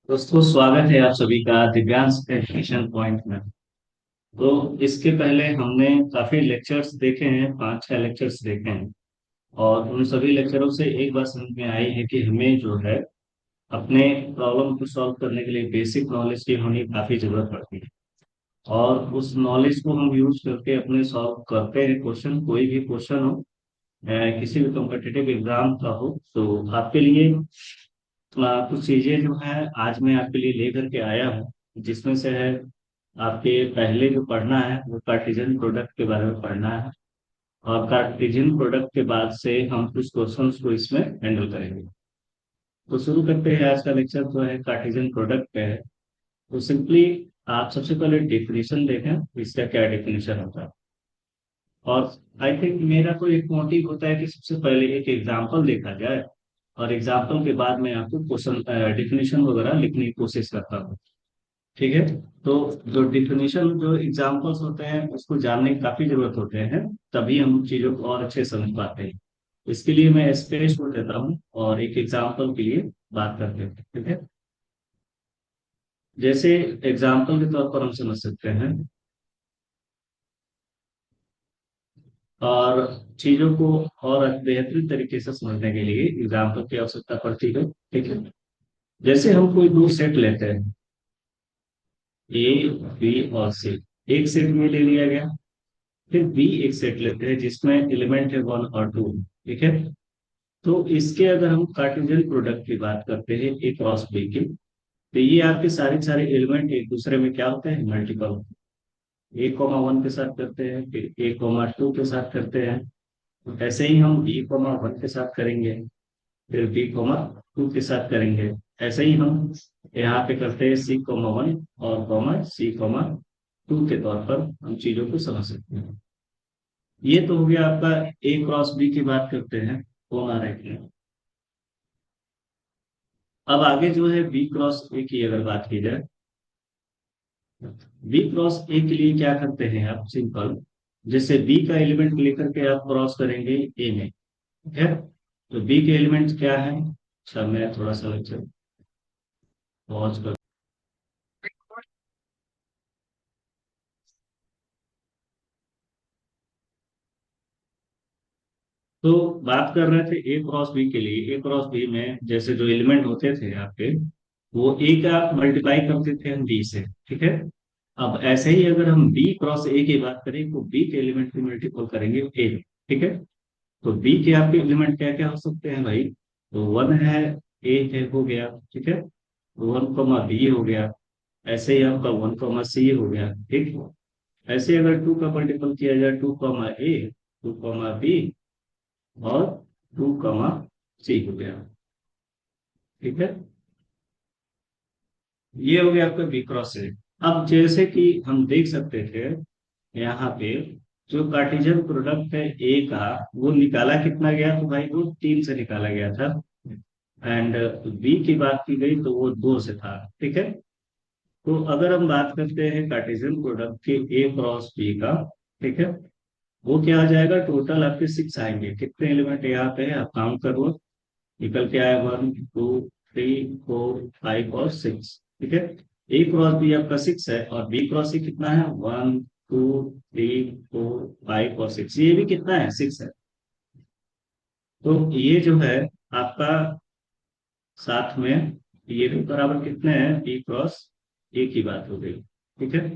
दोस्तों, स्वागत है आप सभी का दिव्यांश एजुकेशन पॉइंट में। तो इसके पहले हमने काफी लेक्चर्स देखे हैं, 5-6 लेक्चर्स देखे हैं। और उन सभी लेक्चरों से एक बात समझ में आई है कि हमें जो है अपने प्रॉब्लम को सॉल्व करने के लिए बेसिक नॉलेज की होनी काफी जरूरत पड़ती है। और उस नॉलेज को हम यूज करके अपने सॉल्व करते हैं क्वेश्चन, कोई भी क्वेश्चन हो, किसी भी कॉम्पिटिटिव एग्जाम का हो। तो आपके लिए कुछ चीजें जो है आज मैं आपके लिए लेकर के आया हूँ, जिसमें से है आपके पहले जो पढ़ना है वो कार्टेशियन प्रोडक्ट के बारे में पढ़ना है। और कार्टेशियन प्रोडक्ट के बाद से हम कुछ क्वेश्चंस को इसमें हैंडल करेंगे। तो शुरू करते हैं। आज का लेक्चर जो है कार्टेशियन प्रोडक्ट पे है। तो सिंपली आप सबसे पहले डेफिनेशन देखें, इसका क्या डेफिनेशन होता है। और आई थिंक मेरा तो एक मोटिव होता है कि सबसे पहले एक एग्जाम्पल देखा जाए, और एग्जाम्पल के बाद मैं आपको क्वेश्चन डिफिनेशन वगैरह लिखने की कोशिश करता हूँ। ठीक है। तो जो डिफिनेशन, जो एग्जाम्पल्स होते हैं उसको जानने की काफी जरूरत होते हैं, तभी हम चीजों को और अच्छे से समझ पाते हैं। इसके लिए मैं स्पेस को देता हूँ और एक एग्जाम्पल के लिए बात करते हैं। ठीक है। जैसे एग्जाम्पल के तौर पर हम समझ सकते हैं, और चीजों को और बेहतरीन तरीके से समझने के लिए एग्जाम्पल की आवश्यकता पड़ती है। ठीक है। जैसे हम कोई दो सेट लेते हैं, ए, बी और सी। एक सेट में ले लिया गया। फिर बी एक सेट लेते हैं जिसमें एलिमेंट है 1 और 2। ठीक है। तो इसके अगर हम कार्टेशियन प्रोडक्ट की बात करते हैं ए क्रॉस बी की, तो ये आपके सारे सारे एलिमेंट एक दूसरे में क्या होते हैं, मल्टीपल। A, 1 के साथ करते हैं, फिर A, 2 के साथ करते हैं। तो ऐसे ही हम B, 1 के साथ करेंगे, फिर B, 2 के साथ करेंगे। ऐसे ही हम यहाँ पे करते हैं C, 1 और C, 2 के तौर पर हम चीजों को समझ सकते हैं। ये तो हो गया आपका ए क्रॉस बी की बात करते हैं, कौन आ रहा है। अब आगे जो है बी क्रॉस ए की अगर बात की जाए, बी क्रॉस ए के लिए क्या करते हैं आप, सिंपल। जैसे बी का एलिमेंट लेकर के आप क्रॉस करेंगे ए में। ठीक है। तो बी के एलिमेंट क्या है। अच्छा, मैं थोड़ा सा लेक्चर पॉज कर। तो बात कर रहे थे ए क्रॉस बी के लिए। ए क्रॉस बी में जैसे जो एलिमेंट होते थे आपके, वो ए का मल्टीप्लाई करते थे हम बी से। ठीक है। अब ऐसे ही अगर हम बी क्रॉस ए की बात करें तो बी के एलिमेंट की मल्टीपल करेंगे ए। ठीक है। तो बी के आपके एलिमेंट क्या क्या हो सकते हैं भाई। तो 1 है, ए है, हो गया। ठीक है। 1, बी हो गया। ऐसे ही आपका 1, सी हो गया। ठीक। ऐसे अगर 2 का मल्टीपल किया जाए, 2, ए, 2, बी और 2, सी हो गया। ठीक है। ये हो गया आपका बी क्रॉस ए। अब जैसे कि हम देख सकते थे यहाँ पे, जो कार्टेशियन प्रोडक्ट है ए का, वो निकाला कितना गया, तो भाई वो 3 से निकाला गया था। एंड बी की बात की गई तो वो 2 से था। ठीक है। तो अगर हम बात करते हैं कार्टेशियन प्रोडक्ट के ए क्रॉस बी का, ठीक है, वो क्या आ जाएगा, टोटल आपके 6 आएंगे। कितने एलिमेंट यहाँ पे है आप काउंट करो, निकल के आया 1, 2, 3, 4, 5 और 6। ठीक है। ए क्रॉस बी आपका 6 है, और बी क्रॉस सी कितना है, 1, 2, 3, 4, 5 और 6। ये भी कितना है, 6 है। तो ये जो है आपका साथ में, ये भी बराबर कितने हैं, बी क्रॉस ए की बात हो गई। ठीक है।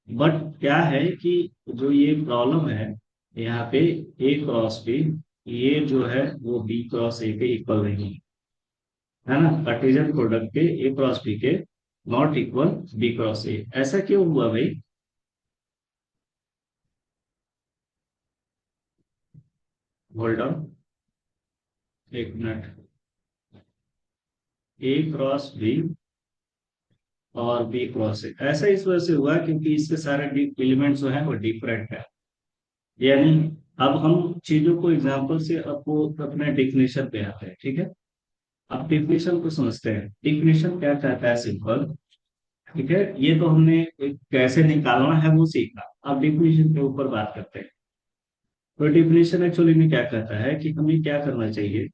बट क्या है कि जो ये प्रॉब्लम है यहाँ पे, ए क्रॉस बी, ये जो है वो बी क्रॉस ए के इक्वल नहीं है ना। कार्टेशियन प्रोडक्ट के ए क्रॉस बी के not equal B cross A. ऐसा क्यों हुआ भाई। होल्ड ऑन, एक मिनट। ए क्रॉस बी और बी क्रॉस ए ऐसा इस वजह से हुआ क्योंकि इसके सारे एलिमेंट्स जो है वो डिफरेंट है। यानी अब हम चीजों को एग्जांपल से आपको अपने डेफिनेशन पे आते हैं। ठीक है। अब डेफिनेशन को समझते हैं। डेफिनेशन क्या कहता है, सिंपल। ठीक है। ये तो हमने कैसे निकालना है वो सीखा। अब डेफिनेशन के ऊपर बात करते हैं। तो डेफिनेशन एक्चुअली में क्या कहता है कि हमें क्या करना चाहिए,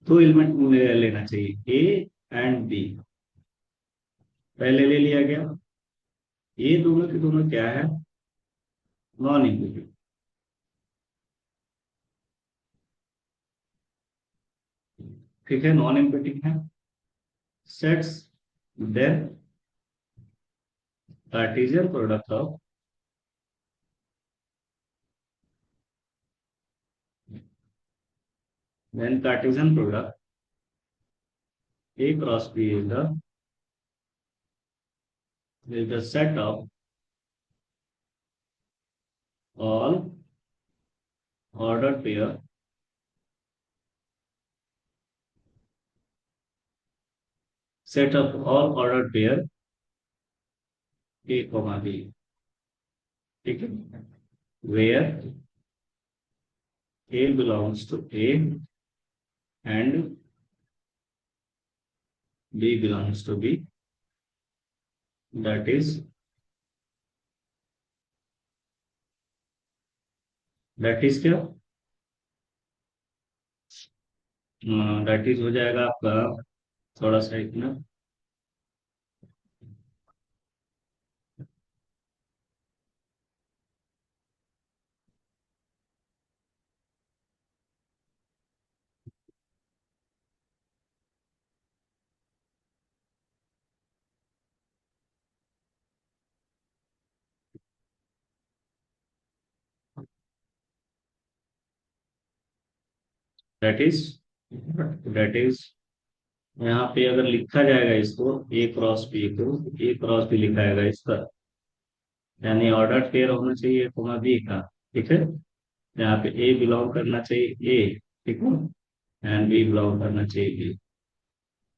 दो एलिमेंट लेना चाहिए, ए एंड बी। पहले ले लिया गया। ये दोनों के दोनों क्या है, नॉन इंक्लूसिव। ठीक है, नॉन एम्पैथिक है। Sets then Cartesian product of then Cartesian product A cross B is the set of all ordered pair set of all ordered pair A comma B। ठीक है, where A belongs to A and B belongs to B, that is क्या, that is हो जाएगा आपका, थोड़ा सा इतना, that is that is यहाँ पे अगर लिखा जाएगा इसको ए क्रॉस बी को, ए क्रॉस बी लिखा जाएगा इसका, यानी ऑर्डर पेयर होना चाहिए कोमा बी का। ठीक है, यहाँ पे ए बिलोंग करना चाहिए ए, ठीक है, एंड बी बिलोंग करना चाहिए बी।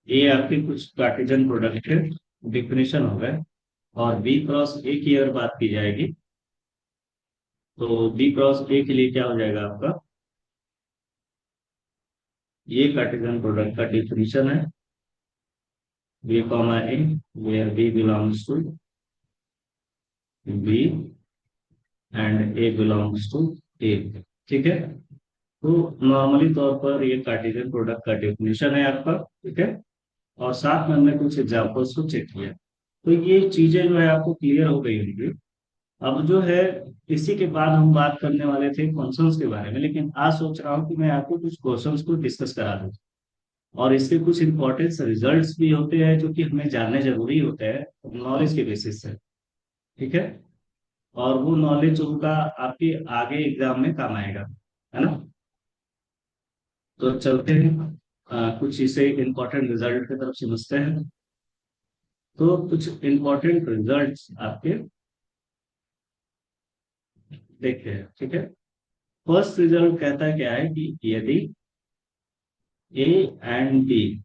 ए आपकी कुछ कार्टेशियन प्रोडक्ट है, डिफिनेशन हो गए। और बी क्रॉस ए की अगर बात की जाएगी, तो बी क्रॉस ए के लिए क्या हो जाएगा आपका, ये कार्टेशियन प्रोडक्ट का डिफिनेशन है, B comma A where B belongs to B and A belongs to A. ठीक है, तो नॉर्मली तौर पर ये कार्टेशियन प्रोडक्ट का डेफिनेशन है आपका। ठीक है, और साथ में हमने कुछ एग्जांपल्स को चेक किया, तो ये चीजें जो है आपको क्लियर हो गई होंगी। अब जो है, इसी के बाद हम बात करने वाले थे फंक्शंस के बारे में, लेकिन आज सोच रहा हूँ कि मैं आपको कुछ क्वेश्चंस को डिस्कस करा दूँ, और इसके कुछ इंपॉर्टेंट रिजल्ट्स भी होते हैं जो कि हमें जानने जरूरी होते हैं नॉलेज के बेसिस से। ठीक है, और वो नॉलेज उनका आपके आगे एग्जाम में काम आएगा, है ना। तो चलते हैं, कुछ इसे इंपॉर्टेंट रिजल्ट की तरफ समझते हैं। तो कुछ इंपॉर्टेंट रिजल्ट्स आपके देखते हैं। ठीक है, फर्स्ट रिजल्ट कहता है क्या है कि यदि A and B,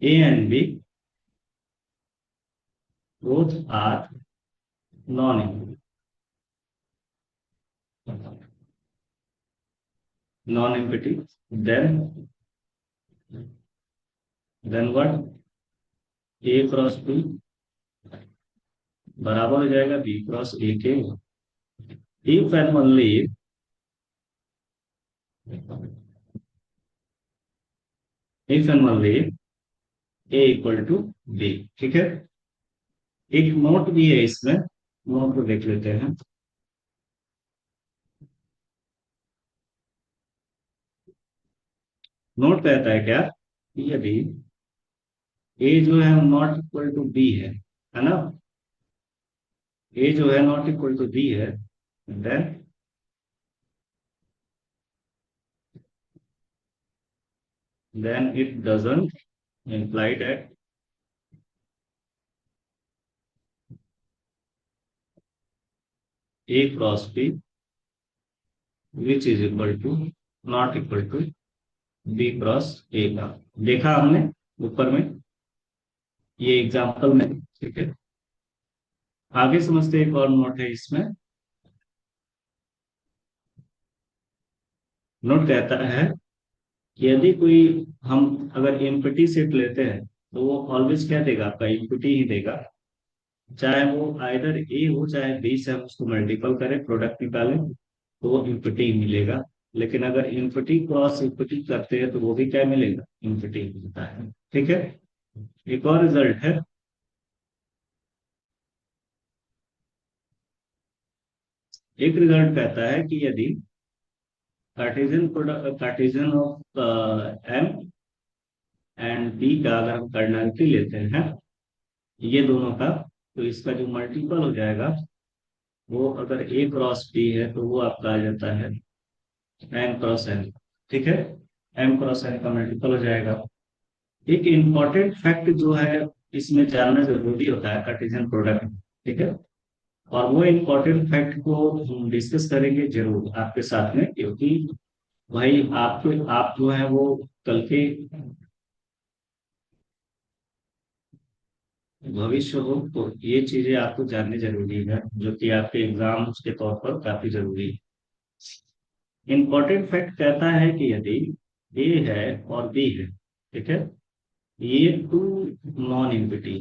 A and B both are non empty, non empty, then what, A cross B बराबर हो जाएगा बी क्रॉस ए के। If and only if and only A equal to B. ठीक है, एक नोट भी है इसमें, नोट को देख लेते हैं। नोट कहता है क्या कि यदि ए जो है नॉट इक्वल टू बी है ना, ए जो है नॉट इक्वल टू बी है, then it doesn't imply that a cross b which is equal to not equal to b cross a का। देखा हमने ऊपर में ये एग्जांपल में। ठीक है, आगे समझते एक और नोट है इसमें। नोट कहता है कि यदि कोई, हम अगर एम्प्टी सेट लेते हैं तो वो ऑलवेज क्या देगा, आपका एम्प्टी ही देगा, चाहे वो आइदर ए हो चाहे बी से हम उसको मल्टीपल करें प्रोडक्ट निकालें तो वो एम्प्टी ही मिलेगा। लेकिन अगर एम्प्टी क्रॉस एम्प्टी करते हैं तो वो भी क्या मिलेगा, एम्प्टी मिलता है। ठीक है, एक और रिजल्ट है एक रिजल्ट कहता है कि यदि Cartesian product, Cartesian of M and B का अगर हम कार्डिनलिटी लेते हैं ये दोनों का, तो इसका जो मल्टीपल हो जाएगा वो अगर ए क्रॉस बी है तो वो आपका आ जाता है एम क्रॉस एन। ठीक है, एम क्रॉस एन का मल्टीपल हो जाएगा। एक इम्पॉर्टेंट फैक्ट जो है इसमें जानना जरूरी होता है कार्टेशियन प्रोडक्ट। ठीक है, और वो इम्पोर्टेंट फैक्ट को हम डिस्कस करेंगे जरूर आपके साथ में, क्योंकि भाई आप जो है वो कल के भविष्य हो, तो ये चीजें आपको जाननी जरूरी है जो कि आपके एग्जाम्स के तौर पर काफी जरूरी है। इम्पोर्टेंट फैक्ट कहता है कि यदि ए है और बी है, ठीक है, ये टू नॉन इम्पिटी,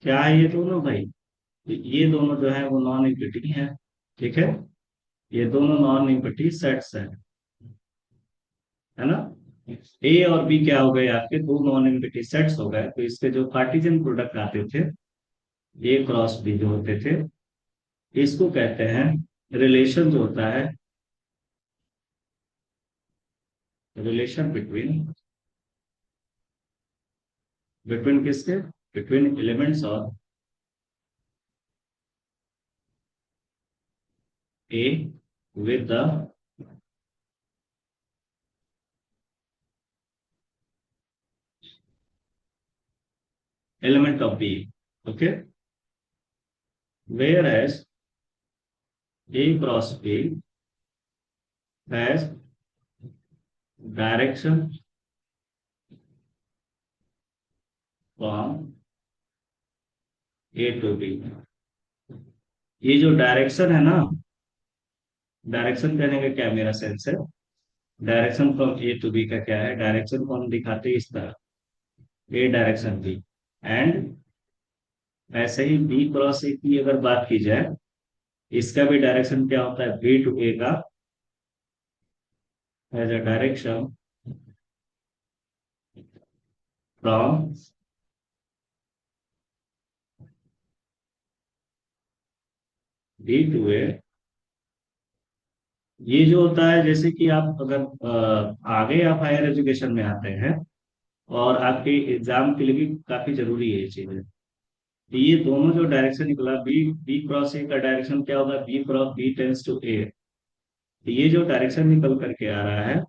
क्या है ये दोनों भाई? ये दोनों जो है वो नॉन इम्पिटी है। ठीक है, ये दोनों नॉन इम्पिटी सेट्स है ना। ए और बी क्या हो गए? आपके दो नॉन इम्पिटी सेट्स हो गए, तो इसके जो कार्टेशियन प्रोडक्ट आते थे ए क्रॉस बी जो होते थे, इसको कहते हैं रिलेशन जो होता है, रिलेशन बिटवीन, बिटवीन किसके? Between elements of A with the element of B. Okay, whereas A cross B has direction from A to B। ये जो डायरेक्शन है ना, डायरेक्शन कहने का क्या मेरा सेंस है, direction from A to B का क्या है? डायरेक्शन को हम दिखाते हैं इस तरह, ए डायरेक्शन बी, एंड ऐसे ही बी क्रॉस ए की अगर बात की जाए, इसका भी डायरेक्शन क्या होता है? बी टू ए का as a direction from B to A. ये जो होता है, जैसे कि आप अगर आगे आप हायर एजुकेशन में आते हैं और आपके एग्जाम के लिए भी काफी जरूरी है ये चीजें। तो ये दोनों जो डायरेक्शन निकला, बी बी क्रॉस ए का डायरेक्शन क्या होगा? B cross B tends to A. तो ये जो डायरेक्शन निकल करके आ रहा है,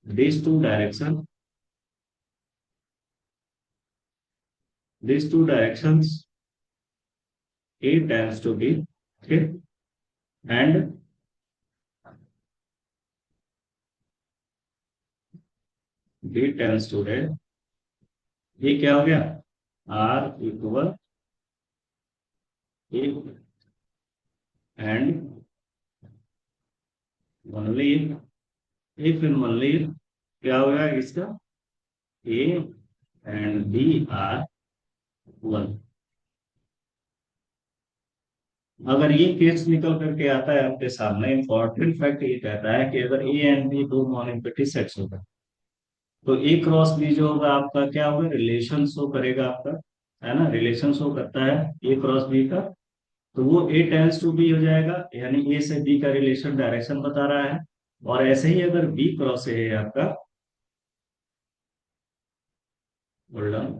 this two directions, A tends to B, ठीक, and B tends to A. ये क्या हो गया? Are equal A and only if in only क्या होगा इसका? A and B are one. अगर ये केस निकल करके आता है आपके सामने, इंपॉर्टेंट फैक्ट ये कहता है कि अगर ए एंड बी दो नॉन इम्पिटी सेट्स होगा, तो ए क्रॉस बी जो होगा आपका क्या होगा? रिलेशन शो करेगा आपका, है ना, रिलेशन शो करता है ए क्रॉस बी का। तो वो ए टेंस टू बी हो जाएगा, यानी ए से बी का रिलेशन डायरेक्शन बता रहा है। और ऐसे ही अगर बी क्रॉस ए है आपका, hold on,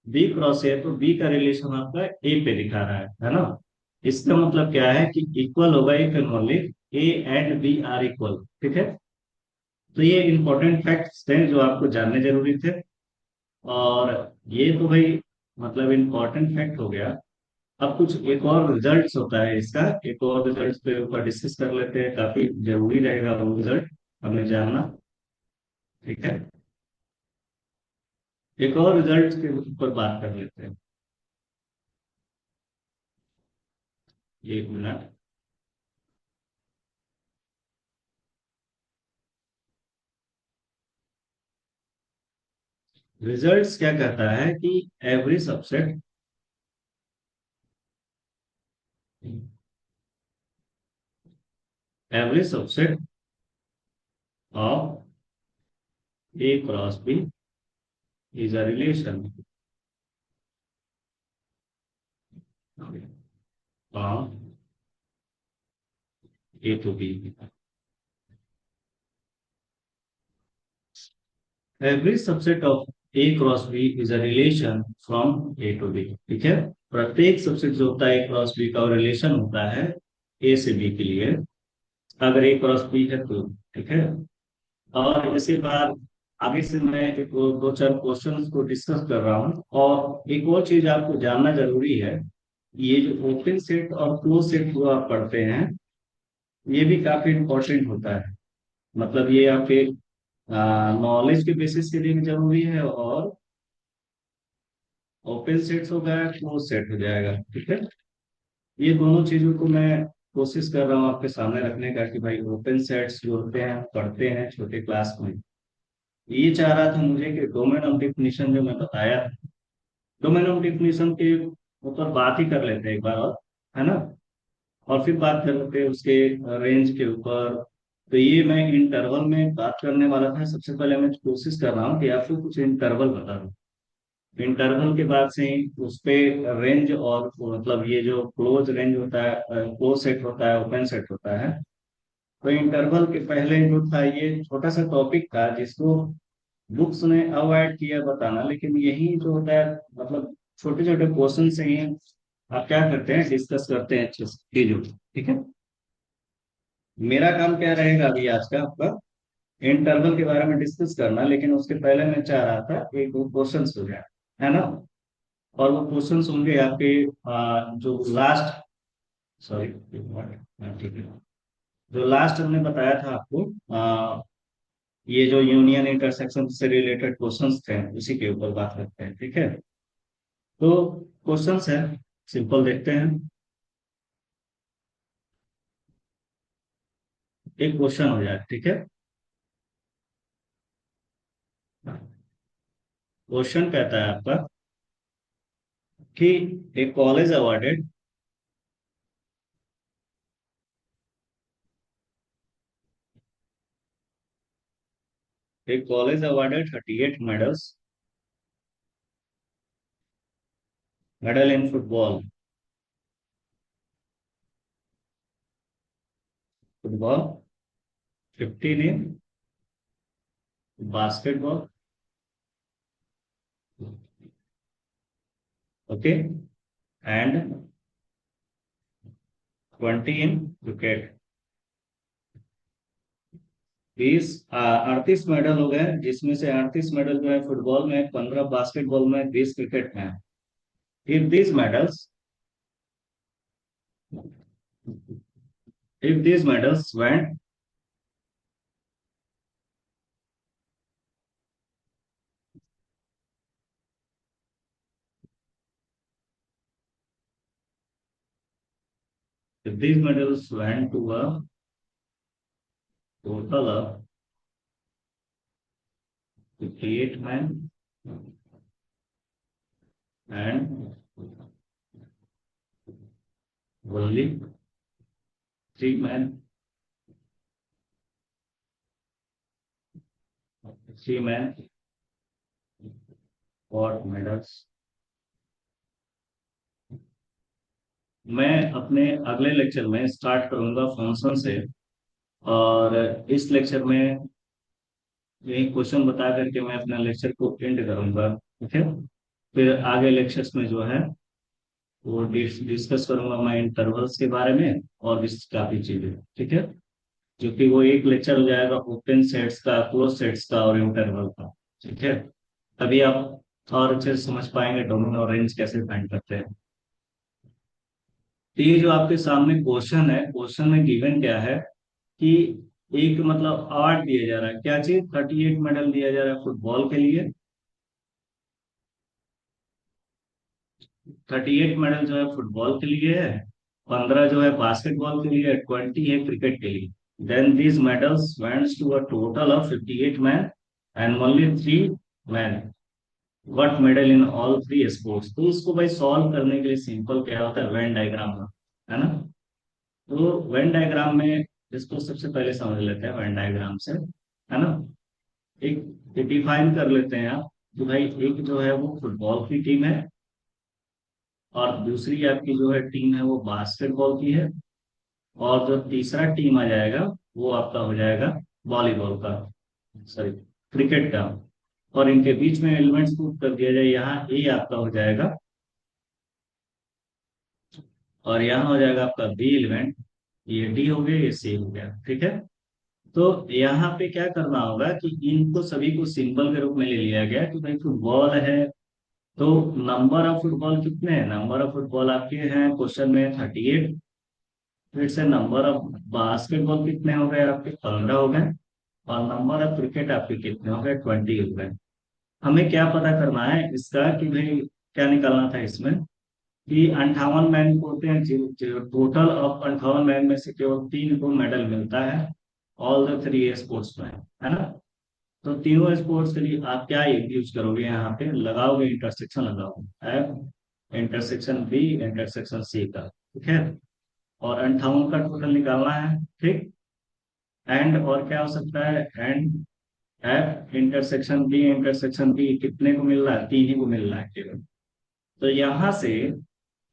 B cross A, तो बी का रिलेशन आपका ए पे दिखा रहा है ना। इसका मतलब क्या है कि इक्वल होगा if and only A and B are equal. ठीक है, तो ये इंपॉर्टेंट फैक्ट्स थे जो आपको जानने जरूरी थे। और ये तो भाई मतलब इंपॉर्टेंट फैक्ट हो गया। अब कुछ एक और रिजल्ट्स होता है इसका, एक और रिजल्ट्स पे ऊपर डिस्कस कर लेते हैं, काफी जरूरी रहेगा वो रिजल्ट हमें जानना। ठीक है, एक और रिजल्ट के ऊपर बात कर लेते हैं, एक मिनट। रिजल्ट्स क्या कहता है कि every subset, every subset of A cross B is a relation from A to B. Every subset of A cross B is a relation from A to B. ठीक है, प्रत्येक सबसेट जो होता है ए क्रॉस बी का relation होता है ए से बी के लिए, अगर ए क्रॉस बी है तो। ठीक है, और इसी बार आगे से मैं एक दो चार क्वेश्चंस को डिस्कस कर रहा हूँ। और एक और चीज आपको जानना जरूरी है, ये जो ओपन सेट और क्लोज सेट जो आप पढ़ते हैं, ये भी काफी इम्पोर्टेंट होता है। मतलब ये आपके नॉलेज के बेसिस के लिए भी जरूरी है, और ओपन सेट्स हो गया, क्लोज सेट हो जाएगा। ठीक है, ये दोनों चीजों को मैं कोशिश कर रहा हूँ आपके सामने रखने का, कि भाई ओपन सेट्स जो होते हैं पढ़ते हैं छोटे क्लास में। ये चाह रहा था मुझे कि डोमेन ऑफ डिफिनीशन जो मैं बताया, डोमेन ऑफ डिफिनीशन के ऊपर बात ही कर लेते हैं एक बार और, है ना। और फिर बात कर लेते हैं उसके रेंज के ऊपर। तो ये मैं इंटरवल में बात करने वाला था। सबसे पहले मैं कोशिश कर रहा हूँ कि आपको कुछ इंटरवल बता दूं। इंटरवल के बाद से ही उस पे रेंज, और मतलब ये जो क्लोज रेंज होता है, क्लोज सेट होता है, ओपन सेट होता है। तो इंटरवल के पहले जो था ये छोटा सा टॉपिक था, जिसको बुक्स ने अवॉइड किया बताना, लेकिन यही जो होता है मतलब छोटे छोटे क्वेश्चन से ही आप क्या करते हैं, डिस्कस करते हैं अच्छे से चीजों को। ठीक है, मेरा काम क्या रहेगा अभी आज का आपका, इंटरवल के बारे में डिस्कस करना, लेकिन उसके पहले मैं चाह रहा था एक दो क्वेश्चन हो जाए, है ना। और वो क्वेश्चन होंगे आपके जो लास्ट, सॉरी, ठीक है, जो लास्ट हमने बताया था आपको, ये जो यूनियन इंटरसेक्शन से रिलेटेड क्वेश्चंस थे, उसी के ऊपर बात करते हैं। ठीक है, तो क्वेश्चंस है, सिंपल देखते हैं। एक क्वेश्चन हो जाए, ठीक है। क्वेश्चन कहता है आपका कि a college awarded, a college awarded 38 medals, medal in football, football 15 in basketball, okay, and 20 in cricket. 38 medal हो गए, जिसमें से 38 मेडल जो है फुटबॉल में, 15 बास्केटबॉल में, 20 क्रिकेट में। If these medals if these medals went if these medals went to a total of 58 men and only 3 men, 3 men got medals। मैं अपने अगले लेक्चर में स्टार्ट करूंगा फंक्शन से, और इस लेक्चर में यही क्वेश्चन बता करके मैं अपना लेक्चर को एंड करूंगा। ठीक है, फिर आगे लेक्चर्स में जो है वो डिस्कस करूंगा मैं इंटरवल्स के बारे में, और भी काफी चीजें। ठीक है, जो कि वो एक लेक्चर हो जाएगा ओपन सेट्स का, क्लोज सेट्स का और इंटरवल का। ठीक है, तभी आप और अच्छे से समझ पाएंगे डोमेन और रेंज कैसे फाइंड करते हैं। तो ये जो आपके सामने क्वेश्चन है, क्वेश्चन में गिवन क्या है कि एक मतलब अवार्ड दिया जा रहा है, क्या चीज, 38 मेडल दिया जा रहा है फुटबॉल के लिए, 38 मेडल जो है फुटबॉल के लिए है, 15 जो है बास्केटबॉल के लिए, 20 है क्रिकेट के लिए। Then these medals wents to a total of 58 man and only 3 man what medal in all 3 sports. तो इसको भाई सॉल्व करने के लिए सिंपल क्या होता है, वेन डायग्राम का, है ना। तो वेन डायग्राम में इसको सबसे पहले समझ लेते हैं, वेन डायग्राम से, है ना। एक डिफाइन कर लेते हैं आप कि भाई एक जो है वो फुटबॉल की टीम है, और दूसरी आपकी जो है टीम है वो बास्केटबॉल की है, और जो तीसरा टीम आ जाएगा वो आपका हो जाएगा वॉलीबॉल का, सॉरी क्रिकेट का। और इनके बीच में एलिमेंट्स पुट कर दिया जाए, यहाँ ए आपका हो जाएगा और यहाँ हो जाएगा आपका बी एलिमेंट, ये डी हो गया, ये सी हो गया, ठीक है। तो यहाँ पे क्या करना होगा कि इनको सभी को सिंबल के रूप में ले लिया गया कि भाई फुटबॉल है, तो नंबर ऑफ फुटबॉल कितने हैं, नंबर ऑफ फुटबॉल आपके हैं क्वेश्चन में 38, फिर से नंबर ऑफ बास्केटबॉल कितने हो गए आपके 15 हो गए, और नंबर ऑफ क्रिकेट आपके कितने हो गए 20 हो गए। हमें क्या पता करना है इसका कि भाई क्या निकालना था इसमें, कि 58 मैन को होते हैं, टोटल ऑफ 58 मैन में से केवल 3 को मेडल मिलता है, ऑल द 3 स्पोर्ट्स में, है ना। तो तीनों स्पोर्ट्स के लिए आप क्या यूज करोगे, यहाँ पे लगाओगे इंटरसेक्शन लगाओगे, F intersection B intersection C का, ठीक है। और 58 का टोटल निकालना है, ठीक। एंड और क्या हो सकता है, and F intersection B intersection B कितने को मिल रहा है, 3 ही को मिल रहा है केवल। तो यहाँ से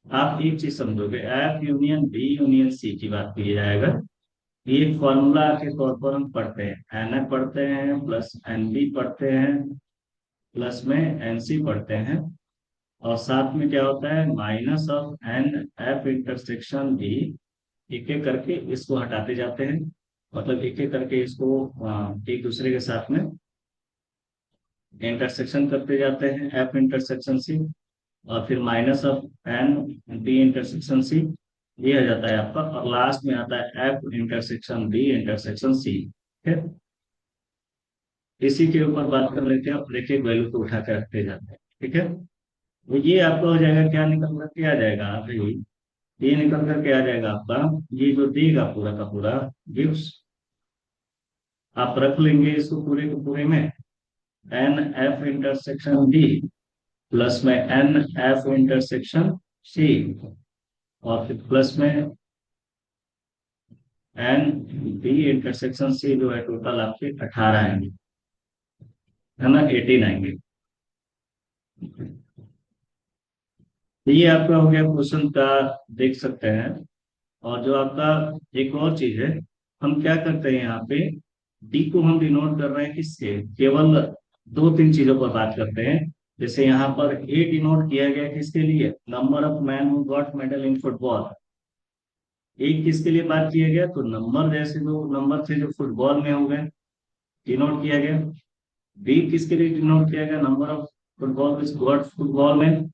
आप एक चीज समझोगे, F union B union C की बात की जाएगा, ये फॉर्मूला के तौर पर हम पढ़ते हैं, एन एफ पढ़ते हैं प्लस एन बी पढ़ते हैं प्लस में एन सी पढ़ते हैं, और साथ में क्या होता है minus of N F intersection B, एक एक करके इसको हटाते जाते हैं, मतलब एक एक करके इसको एक दूसरे के साथ में इंटरसेक्शन करते जाते हैं, एफ इंटरसेक्शन सी, और फिर minus of N B intersection C, ये आ जाता है आपका, और लास्ट में आता है F intersection B intersection C, ठीक है। इसी के ऊपर बात कर लेते हैं और एक एक वैल्यू को उठा के रखते जाते हैं, ठीक है। तो ये आपका हो जाएगा, क्या निकल करके आ जाएगा भाई, ये निकल करके आ जाएगा आपका, ये जो देगा पूरा का पूरा गिव्स, आप रख लेंगे इसको पूरे के पूरे में, n F intersection B plus में एन एफ इंटरसेक्शन सी, और फिर प्लस में एन बी इंटरसेक्शन सी, जो है टोटल आपके 18 आएंगे, है ना, 18 आएंगे। तो ये आपका हो गया क्वेश्चन का, देख सकते हैं। और जो आपका एक और चीज है, हम क्या करते हैं यहाँ पे, डी को हम डिनोट कर रहे हैं किससे, केवल 2-3 चीजों पर बात करते हैं। जैसे यहाँ पर ए डिनोट किया गया किसके लिए, number of man who got medal in football, एक किसके लिए बात किया गया, तो नंबर जैसे जो नंबर थे जो फुटबॉल में हो गए डिनोट किया गया। बी किसके लिए डिनोट किया गया, number of football which got football में।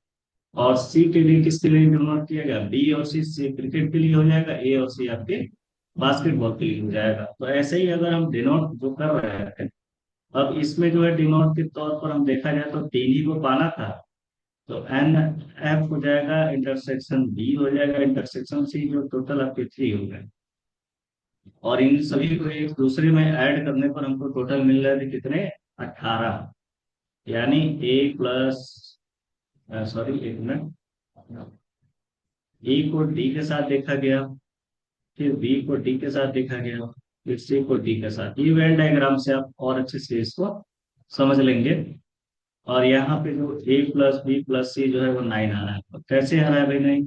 और सी के लिए किसके लिए डिनोट किया गया, बी और सी क्रिकेट के लिए हो जाएगा, ए और सी आपके बास्केटबॉल के लिए हो जाएगा। तो ऐसे ही अगर हम डिनोट जो कर रहे हैं, अब इसमें जो है डिनोट के तौर पर हम देखा जाए तो 3 ही को पाना था, तो एन एफ हो जाएगा इंटरसेक्शन बी हो जाएगा इंटरसेक्शन सी, जो टोटल आपके 3 हो गए। और इन सभी को एक दूसरे में ऐड करने पर हमको टोटल मिल रहे थे कितने, 18। यानी ए प्लस, सॉरी एक मिनट, ए को डी के साथ देखा गया, फिर बी को डी के साथ देखा गया, फिर सी को डी के साथ, ये वेन डायग्राम से आप और अच्छे से इसको समझ लेंगे। और यहाँ पे जो ए प्लस बी प्लस सी जो है वो 9 आ रहा है, तो कैसे आ रहा है भाई 9,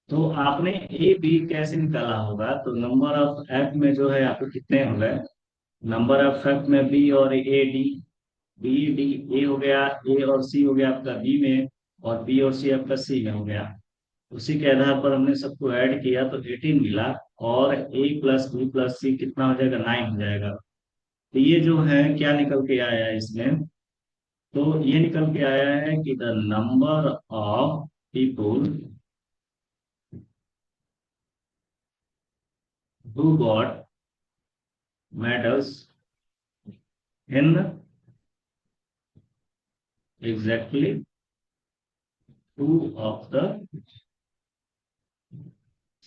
तो आपने ए बी कैसे निकाला होगा, तो नंबर ऑफ एफ में जो है आपको कितने हो गए, नंबर ऑफ एफ में बी और A D, B D A हो गया, ए और सी हो गया आपका बी में, और बी और सी आपका सी में हो गया। उसी के आधार पर हमने सबको ऐड किया तो 18 मिला, और ए प्लस बी प्लस सी कितना हो जाएगा, 9 हो जाएगा। तो ये जो है क्या निकल के आया है इसमें, तो ये निकल के आया है कि the number of people who got medals in exactly 2 of the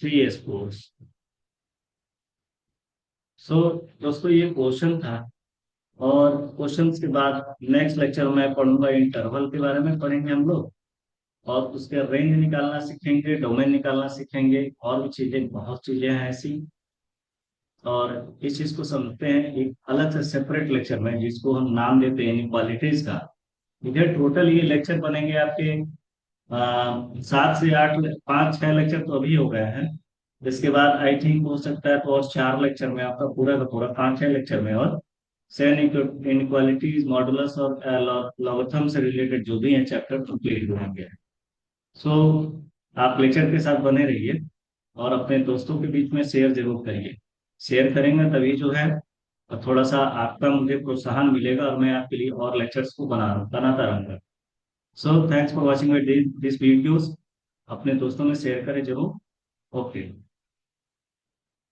3 sports. So दोस्तों ये क्वेश्चन था, और क्वेश्चन के बाद नेक्स्ट लेक्चर में पढ़ूंगा इंटरवल के बारे में पढ़ेंगे हम लोग, और उसके रेंज निकालना सीखेंगे, डोमेन निकालना सीखेंगे, और भी चीजें बहुत चीजें हैं ऐसी। और इस चीज को समझते हैं एक अलग से सेपरेट लेक्चर में, जिसको हम नाम देते हैं इनक्वालिटीज का। इधर टोटल ये लेक्चर बनेंगे आपके 7 से 8, 5-6 लेक्चर तो अभी हो गए हैं। इसके बाद आई थिंक हो सकता है तो और 4 लेक्चर में आपका पूरा का पूरा 5-6 लेक्चर में और सेन इनक्वालिटीज, मॉडुलस और लॉगरिथम से रिलेटेड जो भी है चैप्टर कंप्लीट हो होंगे। सो आप लेक्चर के साथ बने रहिए और अपने दोस्तों के बीच में शेयर जरूर करिए। शेयर करेंगे तभी जो है थोड़ा सा आपका मुझे प्रोत्साहन मिलेगा और मैं आपके लिए और लेक्चर्स को बनाता रहूंगा। So thanks for watching this videos. अपने दोस्तों में शेयर करें जरूर। ओके।